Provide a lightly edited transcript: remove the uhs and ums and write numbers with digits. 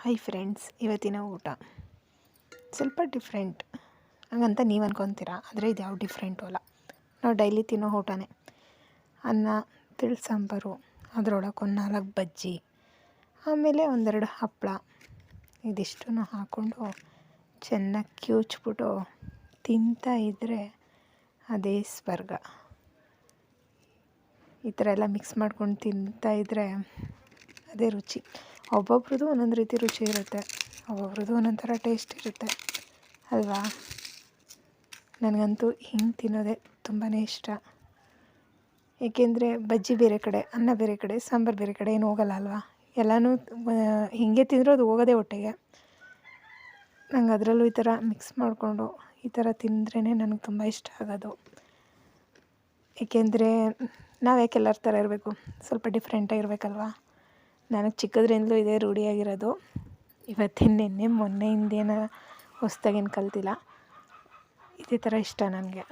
Hi friends, ಇವತ್ತಿನ ಊಟ ಸ್ವಲ್ಪ ಡಿಫ್ರೆಂಟ್ ಹಂಗಂತ ನೀವು ಅನ್ಕೊತೀರಾ. ಆದರೆ ಇದು ಯಾವ ಡಿಫ್ರೆಂಟು ಅಲ್ಲ, ನಾವು ಡೈಲಿ ತಿನ್ನೋ ಊಟನೇ. ಅನ್ನ, ತಿಳಿ ಸಾಂಬಾರು, ಅದರೊಳಗೆ ಒಂದು 4 ಬಜ್ಜಿ, ಆಮೇಲೆ ಒಂದೆರಡು ಹಪ್ಪಳ, ಇದಿಷ್ಟನ್ನು ಹಾಕ್ಕೊಂಡು ಚೆನ್ನಾಗಿ ಕಿವುಚ್ಬಿಟ್ಟು ತಿಂತಾ ಇದ್ದರೆ ಅದೇ ಸ್ವರ್ಗ. ಈ ಥರ ಎಲ್ಲ ಮಿಕ್ಸ್ ಮಾಡ್ಕೊಂಡು ತಿಂತಾಯಿದ್ರೆ ಅದೇ ರುಚಿ. ಒಬ್ಬೊಬ್ರದ್ದು ಒಂದೊಂದು ರೀತಿ ರುಚಿ ಇರುತ್ತೆ, ಒಬ್ಬೊಬ್ರದ್ದು ಒಂದೊಂದು ಥರ ಟೇಸ್ಟ್ ಇರುತ್ತೆ ಅಲ್ವಾ. ನನಗಂತೂ ಹಿಂಗೆ ತಿನ್ನೋದೇ ತುಂಬಾ ಇಷ್ಟ. ಏಕೆಂದರೆ ಬಜ್ಜಿ ಬೇರೆ ಕಡೆ, ಅನ್ನ ಬೇರೆ ಕಡೆ, ಸಾಂಬಾರು ಬೇರೆ ಕಡೆ ಏನು ಹೋಗಲ್ಲ ಅಲ್ವಾ. ಎಲ್ಲನೂ ಹೀಗೆ ತಿಂದರೂ ಅದು ಹೋಗೋದೇ ಹೊಟ್ಟೆಗೆ. ನಂಗೆ ಅದರಲ್ಲೂ ಈ ಥರ ಮಿಕ್ಸ್ ಮಾಡಿಕೊಂಡು ಈ ಥರ ತಿಂದ್ರೇ ನನಗೆ ತುಂಬ ಇಷ್ಟ ಆಗೋದು. ಏಕೆಂದರೆ ನಾವು ಯಾಕೆ ಎಲ್ಲರ ಥರ ಇರಬೇಕು, ಸ್ವಲ್ಪ ಡಿಫ್ರೆಂಟಾಗಿರ್ಬೇಕಲ್ವ. ನನಗೆ ಚಿಕ್ಕದ್ರಿಂದಲೂ ಇದೇ ರೂಢಿಯಾಗಿರೋದು. ನಿನ್ನೆ ಮೊನ್ನೆಯಿಂದೇನು ಹೊಸ್ದಾಗೇನು ಕಲ್ತಿಲ್ಲ. ಇದೇ ಥರ ಇಷ್ಟ ನನಗೆ.